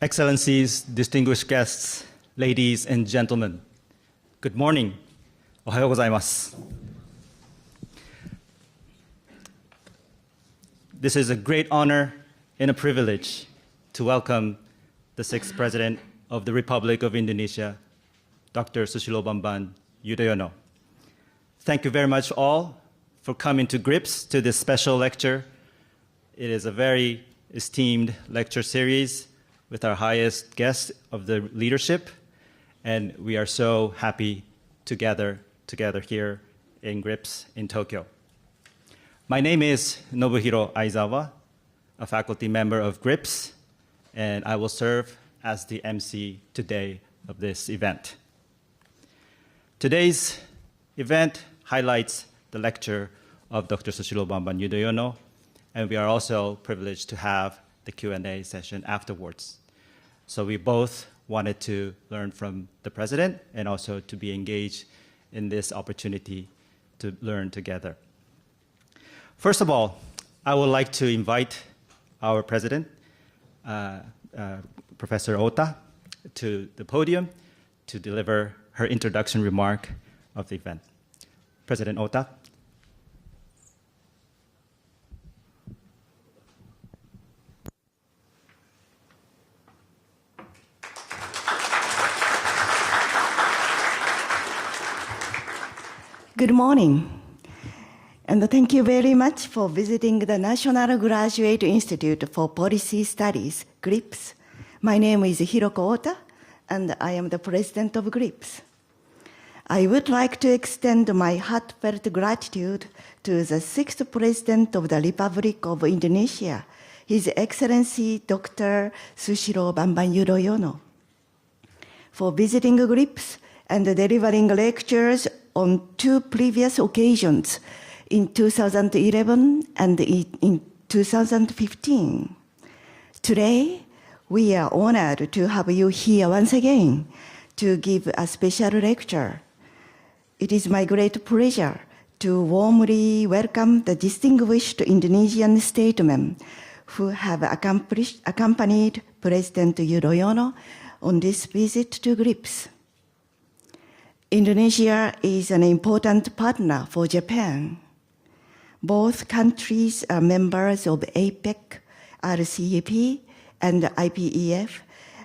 Excellencies, distinguished guests, ladies and gentlemen, good morning. おはようございます。This is a great honor and a privilege to welcome the sixth President of the Republic of Indonesia, Dr. Susilo Bambang Yudhoono. Thank you very much all for coming to GRIPS to this special lecture. It is a very esteemed lecture series with our highest guest of the leadership, and we are so happy to gather together here in GRIPS in Tokyo. My name is Nobuhiro Aizawa, a faculty member of GRIPS, and I will serve as the MC today of this event. Today's event highlights the lecture of Dr. Susilo Bambang Yudhoono, and we are also privileged to have the Q&A session afterwards. So we both wanted to learn from the President and also to be engaged in this opportunity to learn together. First of all, I would like to invite our President, Professor Ota, to the podium to deliver her introduction remark of the event. President Ota. Good morning, and thank you very much for visiting the National Graduate Institute for Policy Studies, GRIPS. My name is Hiroko Ota, and I am the president of GRIPS. I would like to extend my heartfelt gratitude to the sixth president of the Republic of Indonesia, His Excellency Dr. Susilo Bambang Yudhoono, for visiting GRIPS and delivering lectures on two previous occasions, in 2011 and in 2015. Today, we are honored to have you here once again to give a special lecture. It is my great pleasure to warmly welcome the distinguished Indonesian statesmen who have accompanied President Yudhoono on this visit to GRIPS. Indonesia is an important partner for Japan. Both countries are members of APEC, RCEP, and IPEF,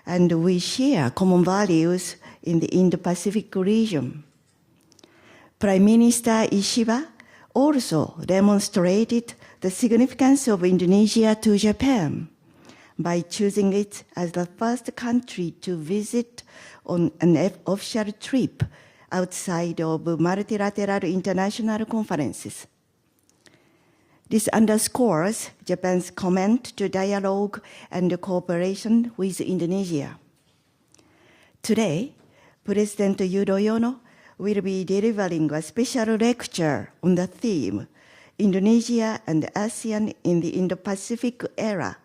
and we share common values in the Indo-Pacific region. Prime Minister Ishiba also demonstrated the significance of Indonesia to Japan by choosing it as the first country to visit on an official trip outside of multilateral international conferences. This underscores Japan's commitment to dialogue and cooperation with Indonesia. Today, President Yudhoono will be delivering a special lecture on the theme, Indonesia and ASEAN in the Indo-Pacific era,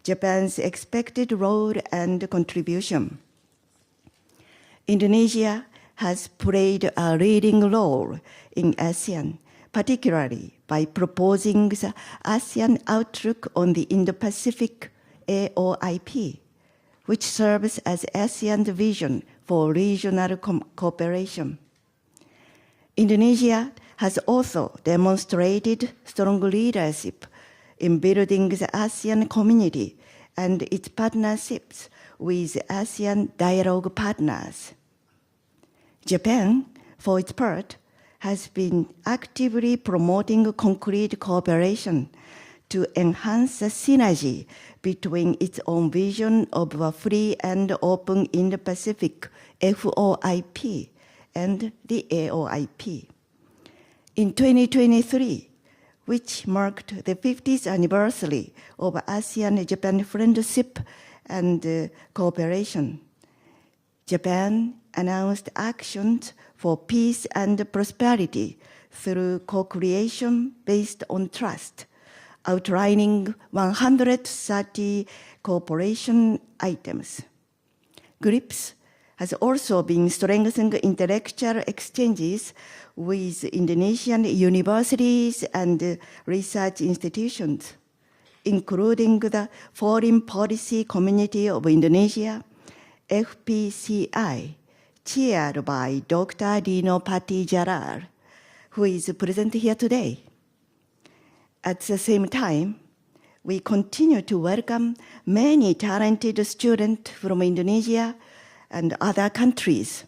Japan's expected role and contribution. Indonesia has played a leading role in ASEAN, particularly by proposing the ASEAN Outlook on the Indo-Pacific AOIP, which serves as ASEAN's vision for regional cooperation. Indonesia has also demonstrated strong leadership in building the ASEAN community and its partnerships with ASEAN dialogue partners. Japan, for its part, has been actively promoting concrete cooperation to enhance the synergy between its own vision of a free and open Indo-Pacific FOIP and the AOIP. In 2023, which marked the 50th anniversary of ASEAN-Japan friendship and cooperation, Japan announced actions for peace and prosperity through co-creation based on trust, outlining 130 cooperation items. GRIPS has also been strengthening intellectual exchanges with Indonesian universities and research institutions. including the Foreign Policy Community of Indonesia, FPCI, chaired by Dr. Dino Patijalal, who is present here today. At the same time, we continue to welcome many talented students from Indonesia and other countries.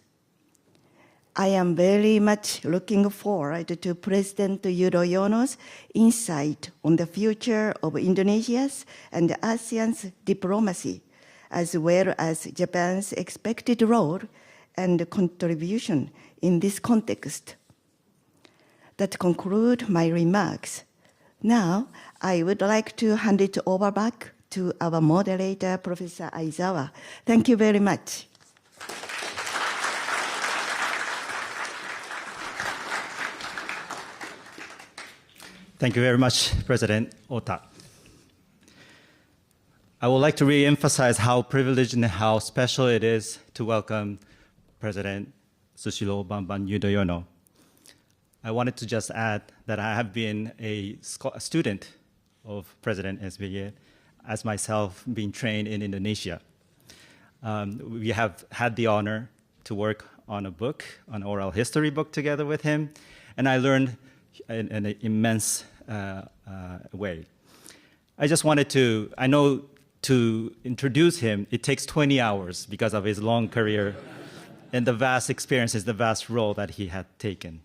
I am very much looking forward to President Yudhoono's insight on the future of Indonesia's and ASEAN's diplomacy, as well as Japan's expected role and contribution in this context. That concludes my remarks. Now, I would like to hand it over back to our moderator, Professor Aizawa. Thank you very much. Thank you very much, President Ota. I would like to re-emphasize how privileged and how special it is to welcome President Susilo Bambang Yudhoyono. I wanted to just add that I have been a student of President SBY, as myself being trained in Indonesia. We have had the honor to work on a book, an oral history book together with him, and I learned in an immense way. I just wanted to, I know to introduce him, it takes 20 hours because of his long career and the vast experiences, the vast role that he had taken.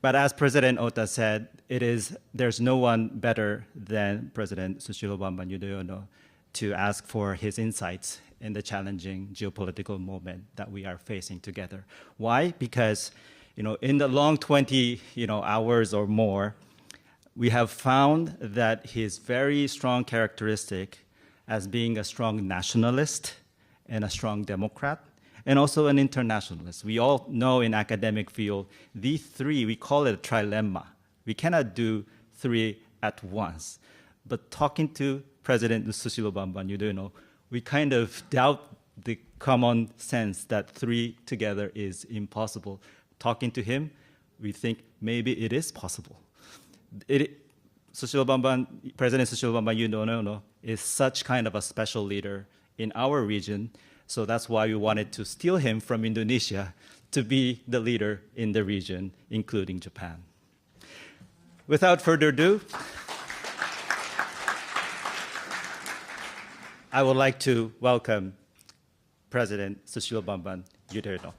But as President Ota said, there's no one better than President Susilo Bambang Yudhoyono to ask for his insights in the challenging geopolitical moment that we are facing together. Why? Because in the long 20 hours or more, we have found that his very strong characteristic as being a strong nationalist and a strong Democrat, and also an internationalist. We all know in academic field, these three, we call it a trilemma. We cannot do three at once. But talking to President Susilo Bambang Yudhoyono, we kind of doubt the common sense that three together is impossible. Talking to him, we think maybe it is possible. President Susilo Bambang Yudhoyono is such kind of a special leader in our region. So that's why we wanted to steal him from Indonesia to be the leader in the region, including Japan. Without further ado, I would like to welcome President Susilo Bambang Yudhoyono.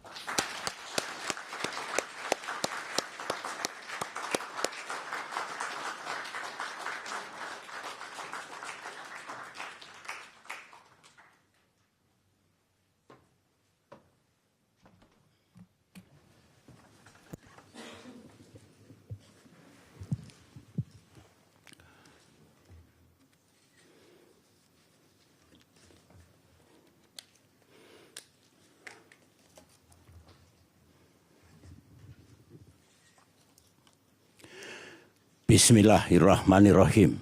Bismillahirrahmanirrahim.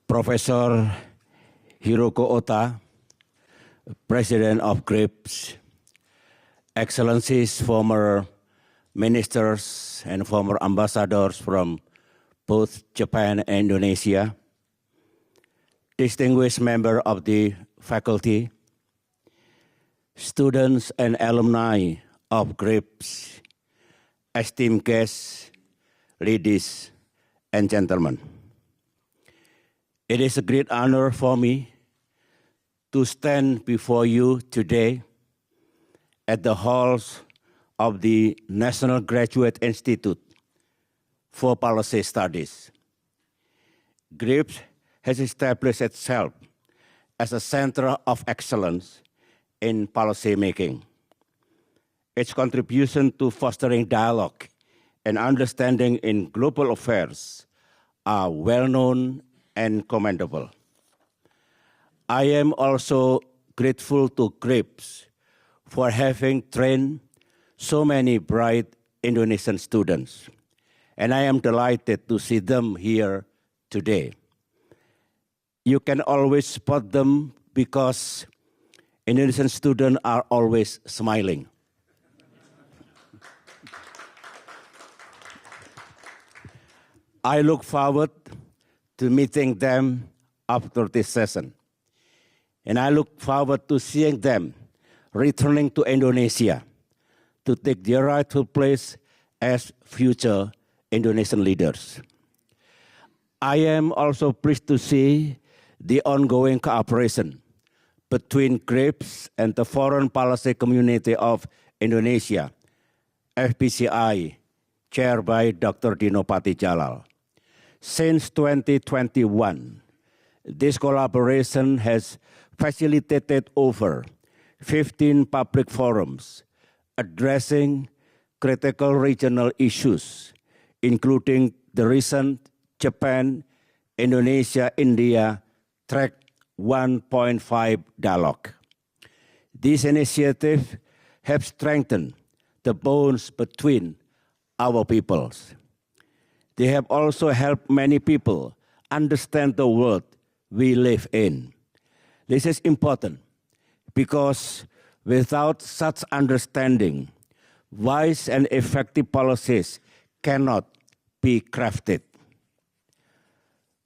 Professor Hiroko Ota, President of GRIPS, Excellencies, former ministers and former ambassadors from both Japan and Indonesia, distinguished member of the faculty, students and alumni of GRIPS, esteemed guests, ladies and gentlemen. It is a great honor for me to stand before you today at the halls of the National Graduate Institute for Policy Studies. GRIPS has established itself as a center of excellence in policy making. Its contribution to fostering dialogue and understanding in global affairs are well known and commendable. I am also grateful to GRIPS for having trained so many bright Indonesian students, and I am delighted to see them here today. You can always spot them because Indonesian students are always smiling. I look forward to meeting them after this session. And I look forward to seeing them returning to Indonesia to take their rightful place as future Indonesian leaders. I am also pleased to see the ongoing cooperation between GRIPS and the Foreign Policy Community of Indonesia, FPCI, chaired by Dr. Dino Patijalal. Since 2021, this collaboration has facilitated over 15 public forums addressing critical regional issues, including the recent Japan, Indonesia, India Track 1.5 dialogue. These initiatives have strengthened the bonds between our peoples. They have also helped many people understand the world we live in. This is important because without such understanding, wise and effective policies cannot be crafted.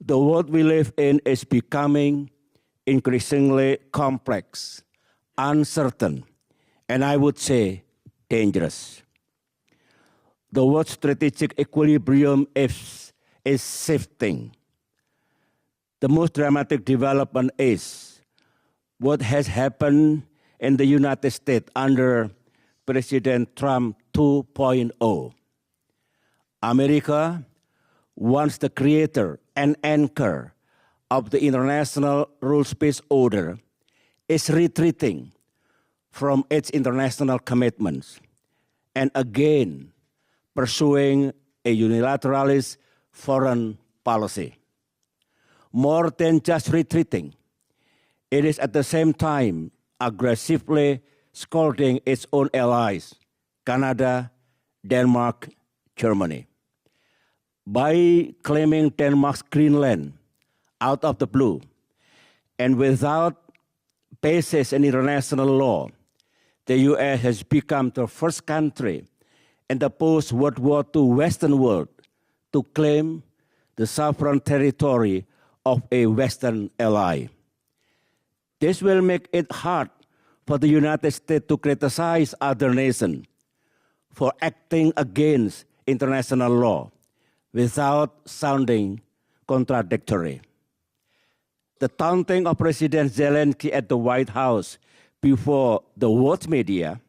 The world we live in is becoming increasingly complex, uncertain, and I would say dangerous. The world's strategic equilibrium is shifting. The most dramatic development is what has happened in the United States under President Trump 2.0. America, once the creator and anchor of the international rules-based order, is retreating from its international commitments and again pursuing a unilateralist foreign policy. More than just retreating, it is at the same time aggressively scolding its own allies, Canada, Denmark, Germany. By claiming Denmark's Greenland out of the blue and without basis in international law, the U.S. has become the first country in the post-World War II Western world to claim the sovereign territory of a Western ally. This will make it hard for the United States to criticize other nations for acting against international law without sounding contradictory. The taunting of President Zelensky at the White House before the world media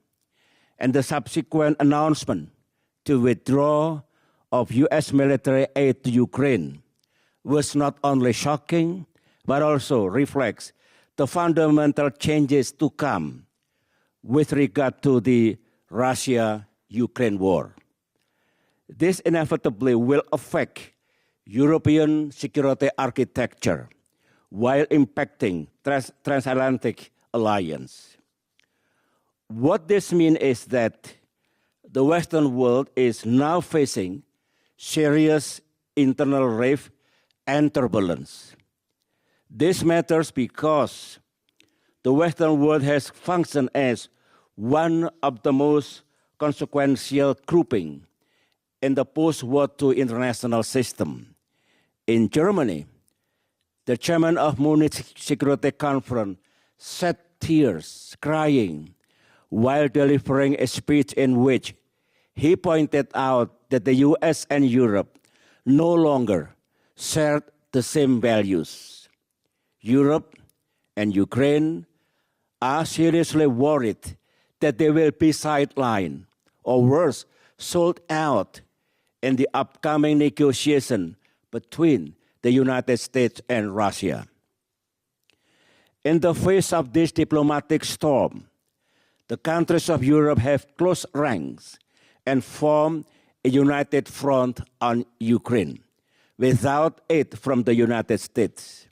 and the subsequent announcement to withdraw of U.S. military aid to Ukraine was not only shocking, but also reflects the fundamental changes to come with regard to the Russia-Ukraine war. This inevitably will affect European security architecture while impacting transatlantic alliance. What this means is that the Western world is now facing serious internal rift and turbulence. This matters because the Western world has functioned as one of the most consequential grouping in the post-World II international system. In Germany, the chairman of Munich Security Conference shed tears, crying, while delivering a speech in which he pointed out that the US and Europe no longer shared the same values. Europe and Ukraine are seriously worried that they will be sidelined, or worse, sold out in the upcoming negotiation between the United States and Russia. In the face of this diplomatic storm, the countries of Europe have closed ranks and formed a united front on Ukraine without aid from the United States.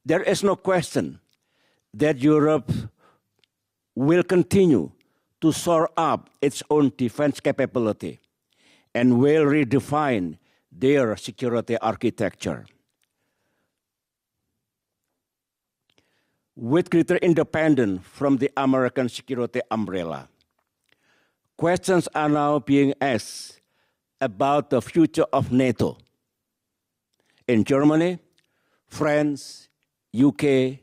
There is no question that Europe will continue to shore up its own defense capability and will redefine their security architecture. With greater independence from the American security umbrella, questions are now being asked about the future of NATO. in Germany, France, UK,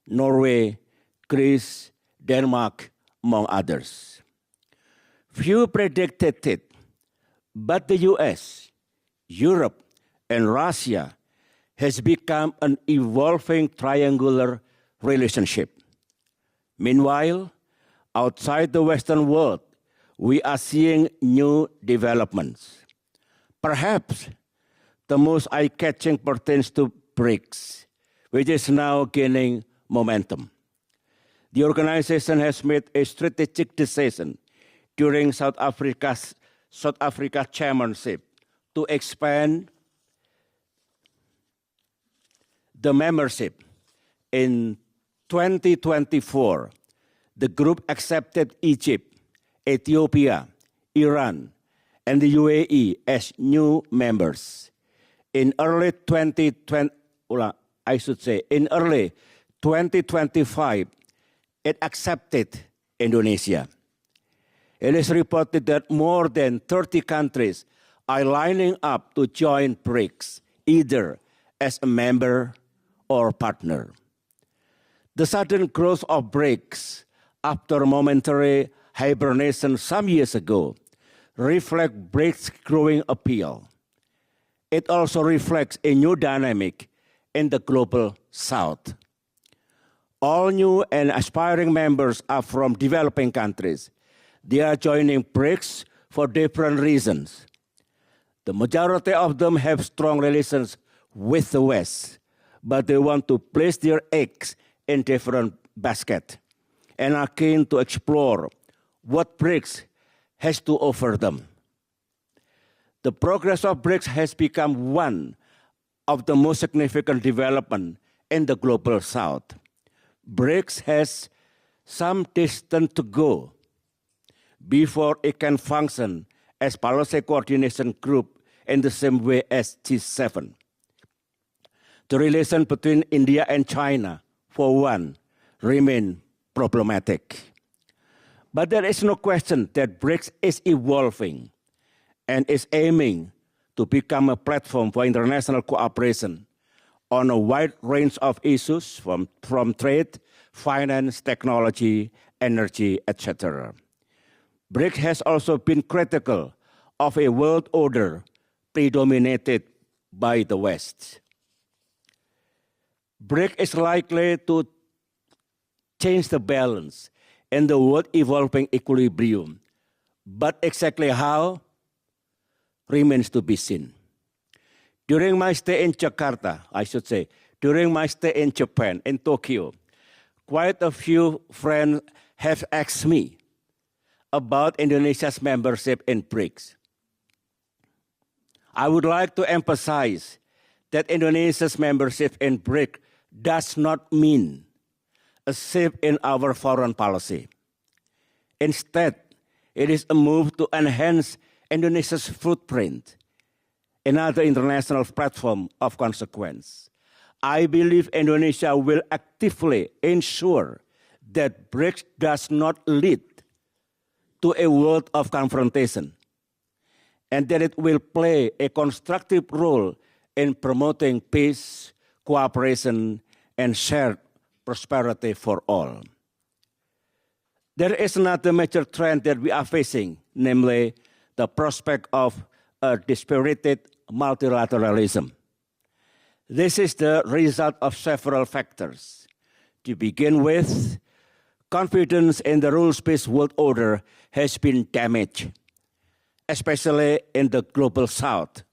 Norway, Greece, Denmark, among others. Few predicted it, but the US, Europe, and Russia has become an evolving triangular relationship. Meanwhile, outside the Western world, we are seeing new developments. Perhaps the most eye-catching pertains to BRICS, which is now gaining momentum. The organization has made a strategic decision during South Africa chairmanship to expand the membership. In 2024, the group accepted Egypt, Ethiopia, Iran, and the UAE as new members. In early 2025, it accepted Indonesia. It is reported that more than 30 countries are lining up to join BRICS, either as a member or partner. The sudden growth of BRICS after momentary hibernation some years ago reflects BRICS' growing appeal. It also reflects a new dynamic in the global South. All new and aspiring members are from developing countries. They are joining BRICS for different reasons. The majority of them have strong relations with the West, but they want to place their eggs in different baskets and are keen to explore what BRICS has to offer them. The progress of BRICS has become one of the most significant developments in the global South. BRICS has some distance to go before it can function as policy coordination group in the same way as G7. The relation between India and China, for one, remain problematic. But there is no question that BRICS is evolving and is aiming to become a platform for international cooperation on a wide range of issues from trade, finance, technology, energy, etc. BRICS has also been critical of a world order predominated by the West. BRICS is likely to change the balance in the world evolving equilibrium, but exactly how remains to be seen. During my stay in Jakarta, during my stay in Japan, in Tokyo, quite a few friends have asked me about Indonesia's membership in BRICS. I would like to emphasize that Indonesia's membership in BRICS does not mean a shift in our foreign policy. Instead, it is a move to enhance Indonesia's footprint, another international platform of consequence. I believe Indonesia will actively ensure that BRICS does not lead to a world of confrontation, and that it will play a constructive role in promoting peace, cooperation, and shared prosperity for all. There is another major trend that we are facing, namely the prospect of a dispirited multilateralism. This is the result of several factors. To begin with, confidence in the rules-based world order has been damaged, especially in the global South,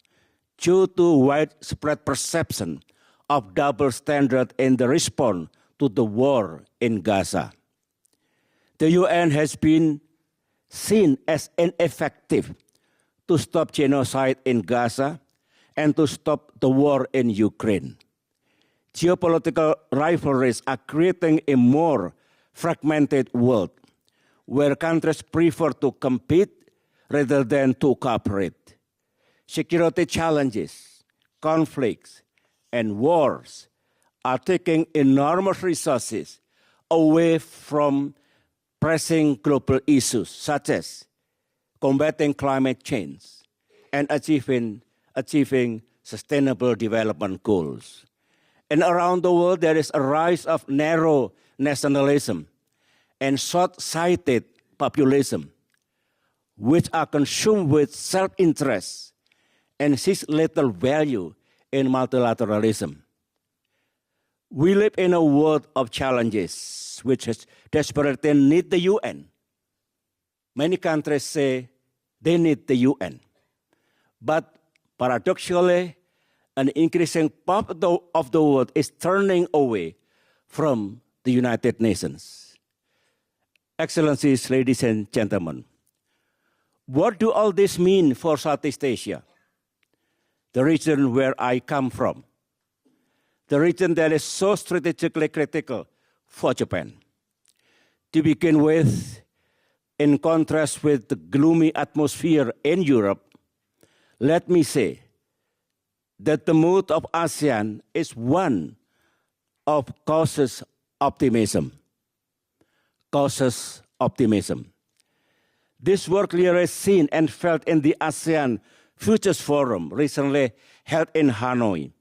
due to widespread perception of double standard in the response to the war in Gaza. The UN has been seen as ineffective to stop genocide in Gaza and to stop the war in Ukraine. Geopolitical rivalries are creating a more fragmented world where countries prefer to compete rather than to cooperate. Security challenges, conflicts, and wars are taking enormous resources away from pressing global issues such as combating climate change and achieving Sustainable Development Goals. And around the world, there is a rise of narrow nationalism and short-sighted populism, which are consumed with self-interest and sees little value in multilateralism. We live in a world of challenges which desperately need the UN. Many countries say they need the UN. But paradoxically, an increasing part of the world is turning away from the United Nations. Excellencies, ladies and gentlemen, what do all this mean for Southeast Asia, the region where I come from, the region that is so strategically critical for Japan? To begin with, in contrast with the gloomy atmosphere in Europe, let me say that the mood of ASEAN is one of cautious optimism. Cautious optimism. This was clearly seen and felt in the ASEAN Futures Forum recently held in Hanoi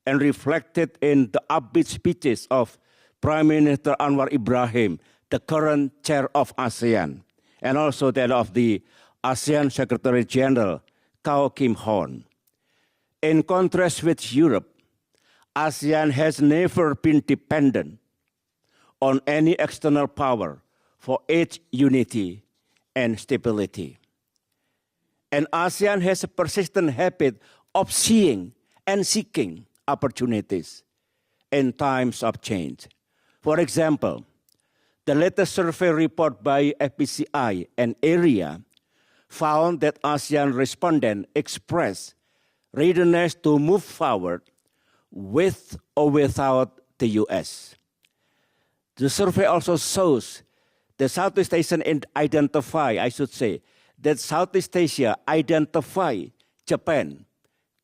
and reflected in the upbeat speeches of Prime Minister Anwar Ibrahim, the current chair of ASEAN, and also that of the ASEAN Secretary General, Kao Kim Hoon. In contrast with Europe, ASEAN has never been dependent on any external power for its unity and stability. And ASEAN has a persistent habit of seeing and seeking opportunities in times of change. For example, the latest survey report by FPCI and AREA found that ASEAN respondents expressed readiness to move forward with or without the US. The survey also shows that Southeast Asia that Southeast Asia identify Japan,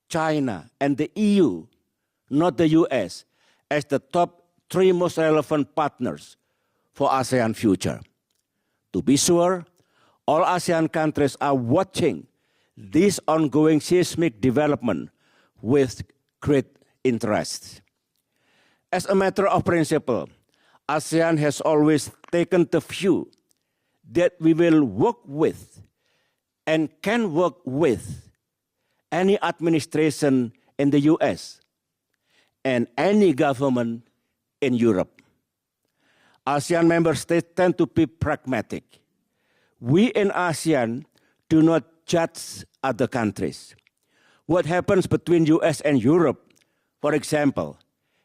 China, and the EU, not the US, as the top 3 most relevant partners for ASEAN future. To be sure, all ASEAN countries are watching this ongoing seismic development with great interest. As a matter of principle, ASEAN has always taken the view that we will work with and can work with any administration in the US and any government in Europe. ASEAN member states tend to be pragmatic. We in ASEAN do not judge other countries. What happens between US and Europe, for example,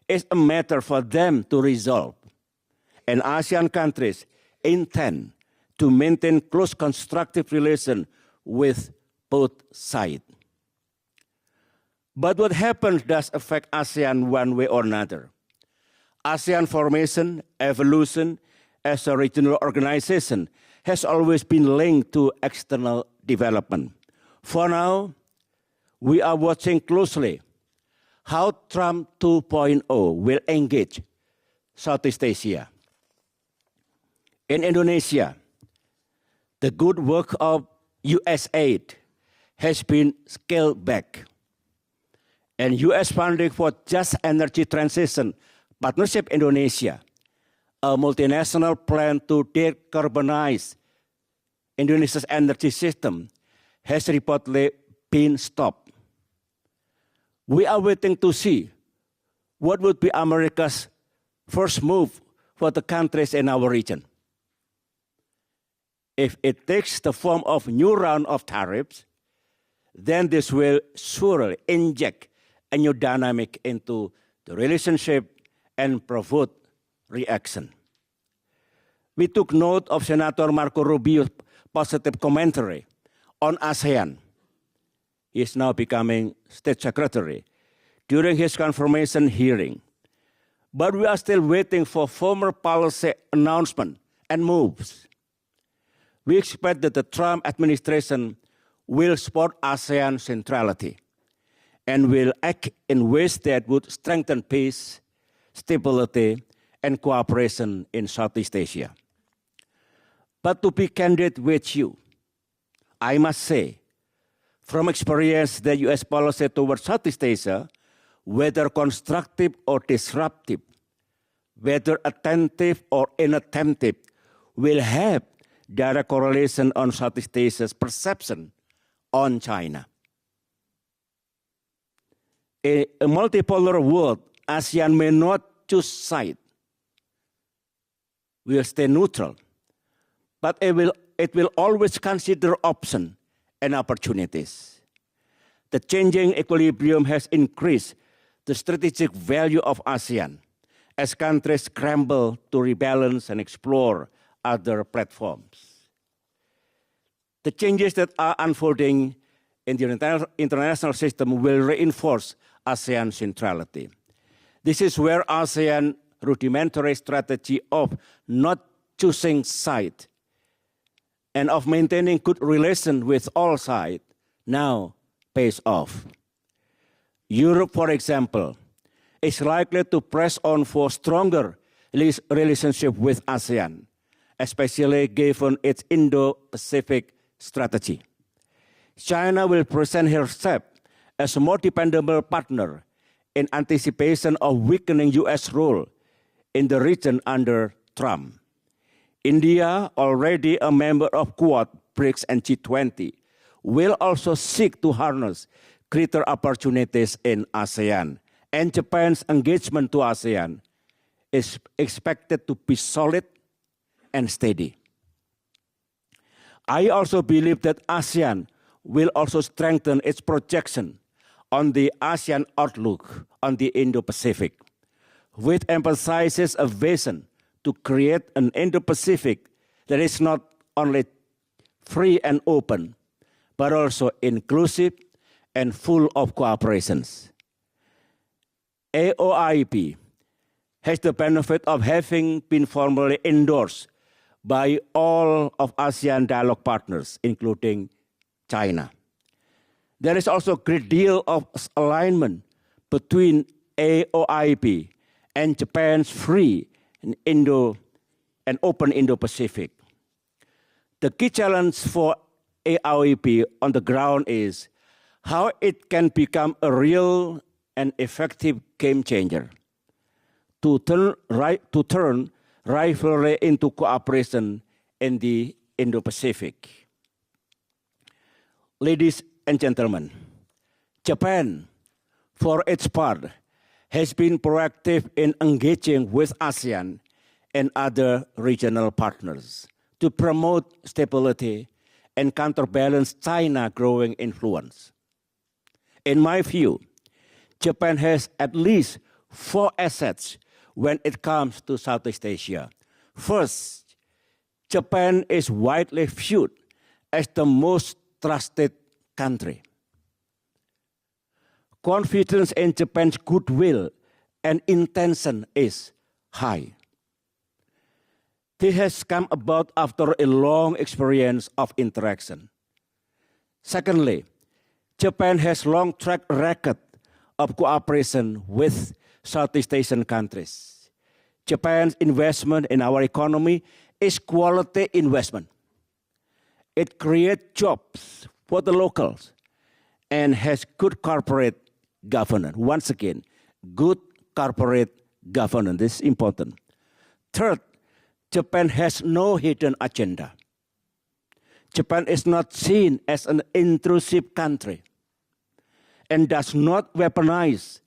is a matter for them to resolve. And ASEAN countries intend to maintain close constructive relations with both sides. But what happens does affect ASEAN one way or another. ASEAN formation, evolution as a regional organization has always been linked to external development. For now, we are watching closely how Trump 2.0 will engage Southeast Asia. In Indonesia, the good work of US aid has been scaled back. And US funding for Just Energy Transition Partnership Indonesia, a multinational plan to decarbonize Indonesia's energy system, has reportedly been stopped. We are waiting to see what would be America's first move for the countries in our region. If it takes the form of new round of tariffs, then this will surely inject a new dynamic into the relationship and provoke reaction. We took note of Senator Marco Rubio's positive commentary on ASEAN. He is now becoming State Secretary during his confirmation hearing. But we are still waiting for formal policy announcement and moves. We expect that the Trump administration will support ASEAN centrality and will act in ways that would strengthen peace, stability, and cooperation in Southeast Asia. But to be candid with you, I must say, From experience, the U.S. policy towards Southeast Asia, whether constructive or disruptive, whether attentive or inattentive, will have direct correlation on Southeast Asia's perception on China. In a multipolar world, ASEAN may not choose side, will stay neutral, but it will always consider options and opportunities. The changing equilibrium has increased the strategic value of ASEAN as countries scramble to rebalance and explore other platforms. The changes that are unfolding in the international system will reinforce ASEAN centrality. This is where ASEAN rudimentary strategy of not choosing side and of maintaining good relations with all sides now pays off. Europe, for example, is likely to press on for stronger relationship with ASEAN, especially given its Indo-Pacific strategy. China will present herself as a more dependable partner in anticipation of weakening U.S. role in the region under Trump. India, already a member of Quad, BRICS, and G20, will also seek to harness greater opportunities in ASEAN. And Japan's engagement to ASEAN is expected to be solid and steady. I also believe that ASEAN will also strengthen its projection on the ASEAN outlook on the Indo-Pacific, which emphasizes a vision to create an Indo-Pacific that is not only free and open, but also inclusive and full of cooperations. AOIP has the benefit of having been formally endorsed by all of ASEAN dialogue partners, including China. There is also a great deal of alignment between AOIP and Japan's free and open Indo-Pacific. The key challenge for AOIP on the ground is how it can become a real and effective game changer to turn rivalry into cooperation in the Indo-Pacific. Ladies and gentlemen, Japan, for its part, has been proactive in engaging with ASEAN and other regional partners to promote stability and counterbalance China's growing influence. In my view, Japan has at least 4 assets when it comes to Southeast Asia. First, Japan is widely viewed as the most trusted country. Confidence in Japan's goodwill and intention is high. This has come about after a long experience of interaction. Secondly, Japan has long track record of cooperation with Southeast Asian countries. Japan's investment in our economy is quality investment. It creates jobs for the locals and has good corporate governance. Once again, good corporate governance. This is important. Third, Japan has no hidden agenda. Japan is not seen as an intrusive country and does not weaponize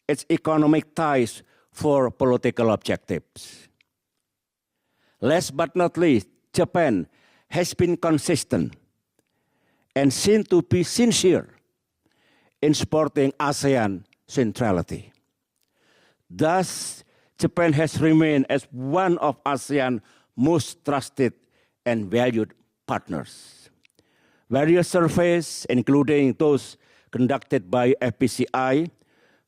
its economic ties for political objectives. Last but not least, Japan has been consistent and seen to be sincere in supporting ASEAN centrality. Thus, Japan has remained as one of ASEAN's most trusted and valued partners. Various surveys, including those conducted by FPCI,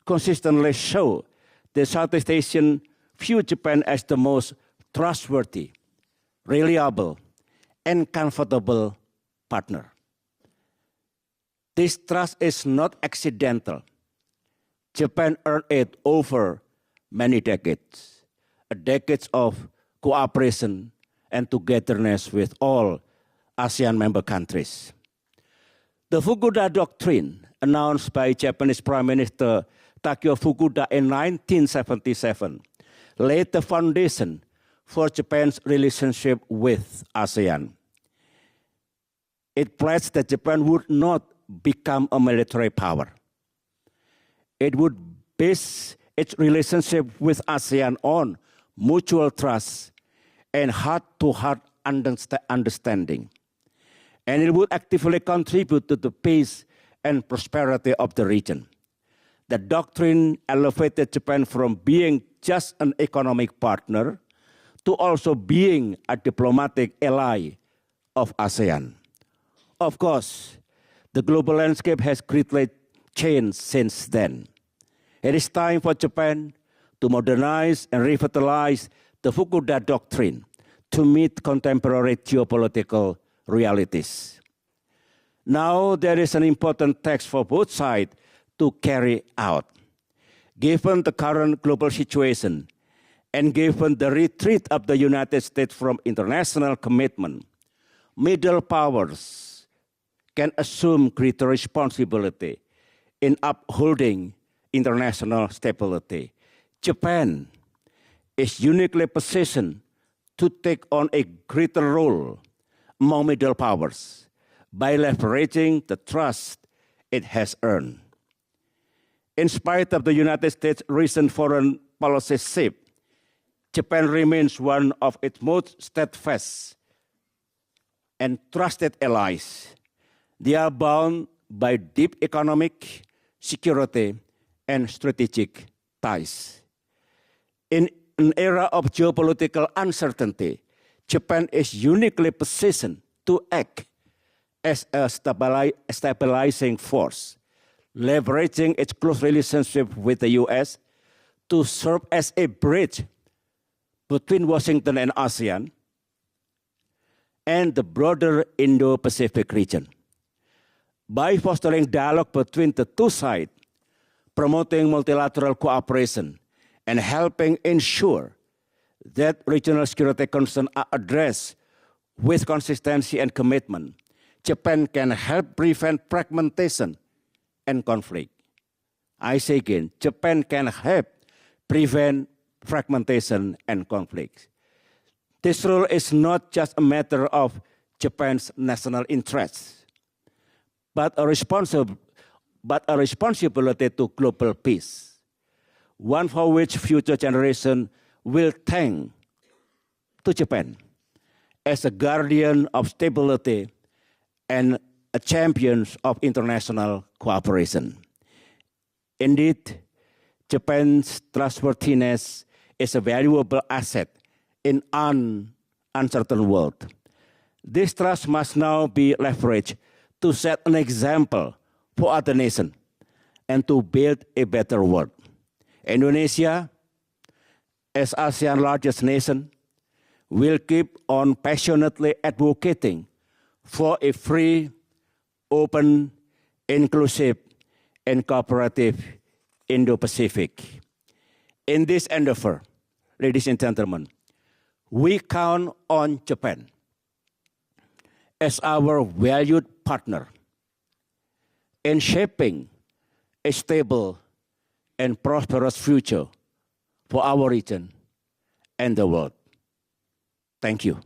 consistently show the Southeast Asian view Japan as the most trustworthy, reliable, and comfortable partner. This trust is not accidental. Japan earned it over many decades, decades of cooperation and togetherness with all ASEAN member countries. The Fukuda Doctrine, announced by Japanese Prime Minister Takeo Fukuda in 1977, laid the foundation for Japan's relationship with ASEAN. It pledged that Japan would not become a military power. It would base its relationship with ASEAN on mutual trust and heart-to-heart understanding. And it would actively contribute to the peace and prosperity of the region. The doctrine elevated Japan from being just an economic partner to also being a diplomatic ally of ASEAN. Of course, the global landscape has greatly changed since then. It is time for Japan to modernize and revitalize the Fukuda Doctrine to meet contemporary geopolitical realities. Now there is an important task for both sides to carry out. Given the current global situation and given the retreat of the United States from international commitment, middle powers can assume greater responsibility in upholding international stability. Japan is uniquely positioned to take on a greater role among middle powers by leveraging the trust it has earned. In spite of the United States' recent foreign policy shift, Japan remains one of its most steadfast and trusted allies. They are bound by deep economic, security, and strategic ties. In an era of geopolitical uncertainty, Japan is uniquely positioned to act as a stabilizing force, leveraging its close relationship with the US to serve as a bridge between Washington and ASEAN and the broader Indo-Pacific region. By fostering dialogue between the two sides, promoting multilateral cooperation, and helping ensure that regional security concerns are addressed with consistency and commitment, Japan can help prevent fragmentation and conflict. I say again, Japan can help prevent fragmentation and conflict. This role is not just a matter of Japan's national interests, but a responsibility to global peace, one for which future generations will thank to Japan as a guardian of stability and a champion of international cooperation. Indeed, Japan's trustworthiness is a valuable asset in an uncertain world. This trust must now be leveraged to set an example for other nations and to build a better world. Indonesia, as ASEAN's largest nation, will keep on passionately advocating for a free, open, inclusive, and cooperative Indo-Pacific. In this endeavor, ladies and gentlemen, we count on Japan as our valued partner in shaping a stable and prosperous future for our region and the world. Thank you.